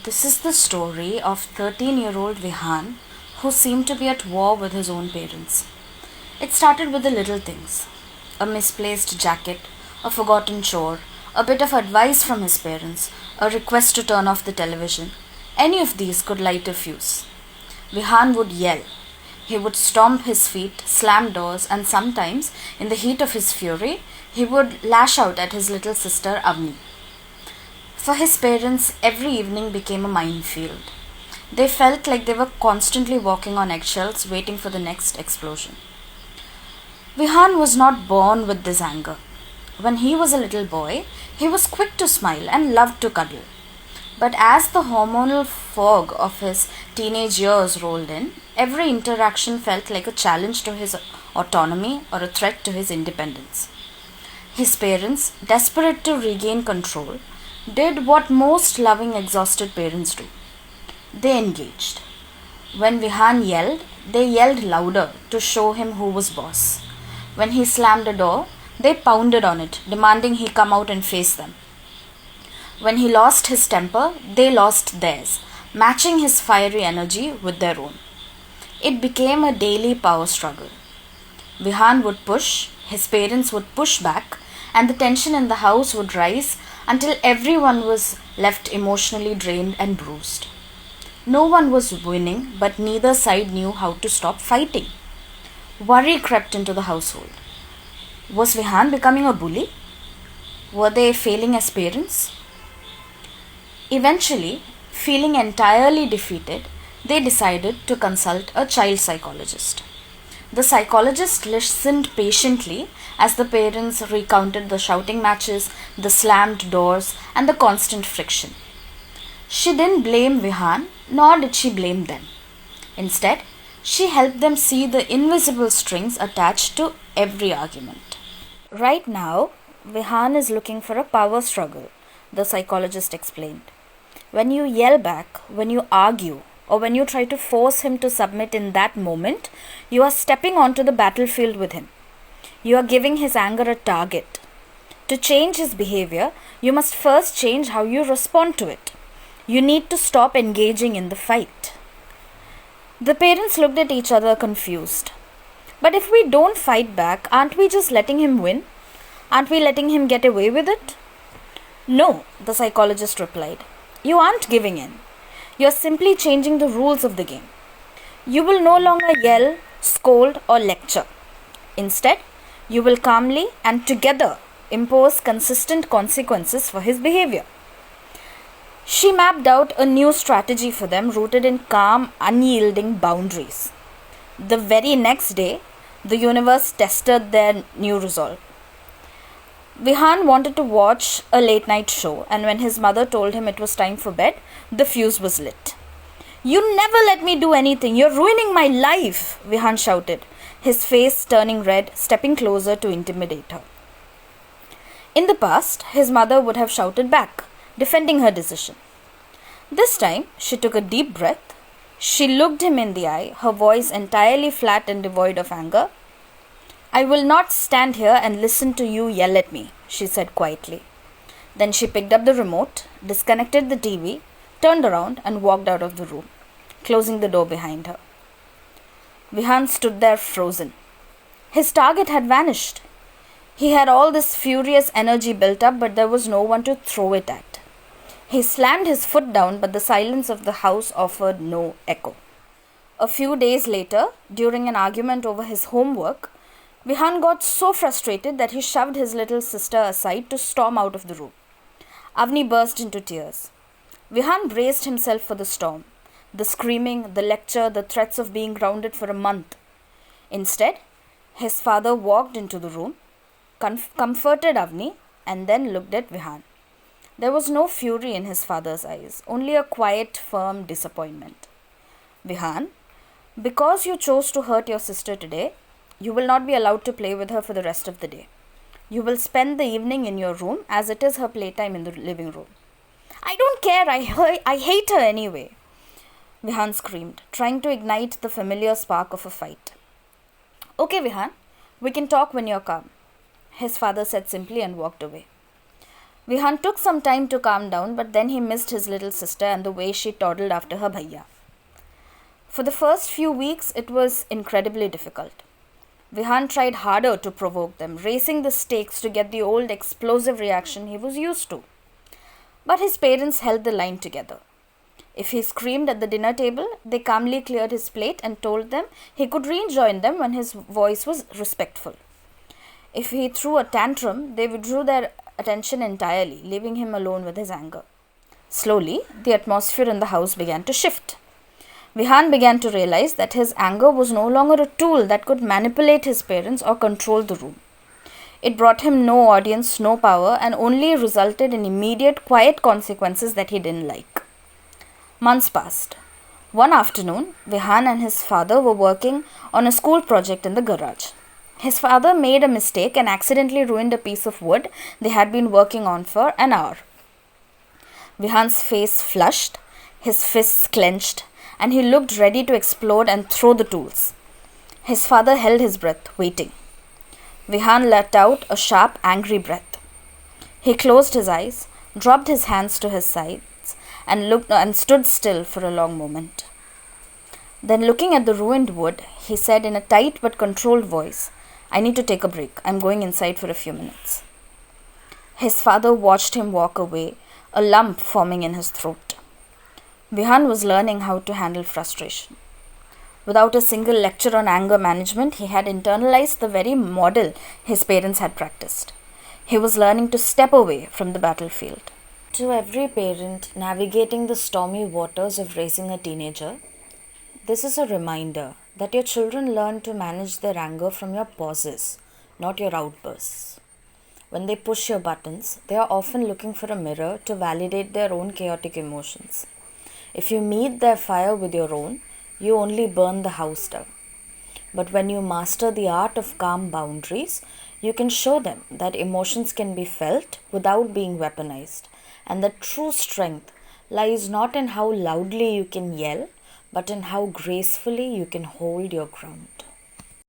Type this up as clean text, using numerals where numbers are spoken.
This is the story of 13-year-old Vihan who seemed to be at war with his own parents. It started with the little things: a misplaced jacket, a forgotten chore, a bit of advice from his parents, a request to turn off the television. Any of these could light a fuse. Vihan would yell. He would stomp his feet, slam doors, and sometimes, in the heat of his fury, he would lash out at his little sister Avni. For his parents, every evening became a minefield. They felt like they were constantly walking on eggshells waiting for the next explosion. Vihan was not born with this anger. When he was a little boy, he was quick to smile and loved to cuddle. But as the hormonal fog of his teenage years rolled in, every interaction felt like a challenge to his autonomy or a threat to his independence. His parents, desperate to regain control, did what most loving, exhausted parents do. They engaged. When Vihan yelled, they yelled louder to show him who was boss. When he slammed a door, they pounded on it, demanding he come out and face them. When he lost his temper, they lost theirs, matching his fiery energy with their own. It became a daily power struggle. Vihan would push, his parents would push back, and the tension in the house would rise until everyone was left emotionally drained and bruised. No one was winning, but neither side knew how to stop fighting. Worry crept into the household. Was Vihan becoming a bully? Were they failing as parents? Eventually, feeling entirely defeated, they decided to consult a child psychologist. The psychologist listened patiently as the parents recounted the shouting matches, the slammed doors, and the constant friction. She didn't blame Vihan, nor did she blame them. Instead, she helped them see the invisible strings attached to every argument. Right now, Vihan is looking for a power struggle, the psychologist explained. When you yell back, when you argue, or when you try to force him to submit in that moment, you are stepping onto the battlefield with him. You are giving his anger a target. To change his behavior, you must first change how you respond to it. You need to stop engaging in the fight. The parents looked at each other confused. But if we don't fight back, aren't we just letting him win? Aren't we letting him get away with it? No, the psychologist replied. You aren't giving in. You are simply changing the rules of the game. You will no longer yell, scold, or lecture. Instead, you will calmly and together impose consistent consequences for his behavior. She mapped out a new strategy for them rooted in calm, unyielding boundaries. The very next day, the universe tested their new resolve. Vihan wanted to watch a late night show, and when his mother told him it was time for bed, the fuse was lit. You never let me do anything. You're ruining my life, Vihan shouted, his face turning red, stepping closer to intimidate her. In the past, his mother would have shouted back, defending her decision. This time, she took a deep breath. She looked him in the eye, her voice entirely flat and devoid of anger. I will not stand here and listen to you yell at me, she said quietly. Then she picked up the remote, disconnected the TV, turned around and walked out of the room, closing the door behind her. Vihan stood there frozen. His target had vanished. He had all this furious energy built up, but there was no one to throw it at. He slammed his foot down, but the silence of the house offered no echo. A few days later, during an argument over his homework, Vihan got so frustrated that he shoved his little sister aside to storm out of the room. Avni burst into tears. Vihan braced himself for the storm, the screaming, the lecture, the threats of being grounded for a month. Instead, his father walked into the room, comforted Avni, and then looked at Vihan. There was no fury in his father's eyes, only a quiet, firm disappointment. Vihan, because you chose to hurt your sister today, you will not be allowed to play with her for the rest of the day. You will spend the evening in your room as it is her playtime in the living room. I don't care. I hate her anyway, Vihan screamed, trying to ignite the familiar spark of a fight. Okay, Vihan, we can talk when you're calm, his father said simply and walked away. Vihan took some time to calm down, but then he missed his little sister and the way she toddled after her bhaiya. For the first few weeks, it was incredibly difficult. Vihan tried harder to provoke them, racing the stakes to get the old explosive reaction he was used to. But his parents held the line together. If he screamed at the dinner table, they calmly cleared his plate and told them he could rejoin them when his voice was respectful. If he threw a tantrum, they withdrew their attention entirely, leaving him alone with his anger. Slowly, the atmosphere in the house began to shift. Vihan began to realize that his anger was no longer a tool that could manipulate his parents or control the room. It brought him no audience, no power, and only resulted in immediate, quiet consequences that he didn't like. Months passed. One afternoon, Vihan and his father were working on a school project in the garage. His father made a mistake and accidentally ruined a piece of wood they had been working on for an hour. Vihan's face flushed, his fists clenched, and he looked ready to explode and throw the tools. His father held his breath, waiting. Vihan let out a sharp, angry breath. He closed his eyes, dropped his hands to his sides, and stood still for a long moment. Then, looking at the ruined wood, he said in a tight but controlled voice, "I need to take a break. I'm going inside for a few minutes." His father watched him walk away, a lump forming in his throat. Vihan was learning how to handle frustration. Without a single lecture on anger management, he had internalized the very model his parents had practiced. He was learning to step away from the battlefield. To every parent navigating the stormy waters of raising a teenager, this is a reminder that your children learn to manage their anger from your pauses, not your outbursts. When they push your buttons, they are often looking for a mirror to validate their own chaotic emotions. If you meet their fire with your own, you only burn the house down. But when you master the art of calm boundaries, you can show them that emotions can be felt without being weaponized, and that true strength lies not in how loudly you can yell, but in how gracefully you can hold your ground.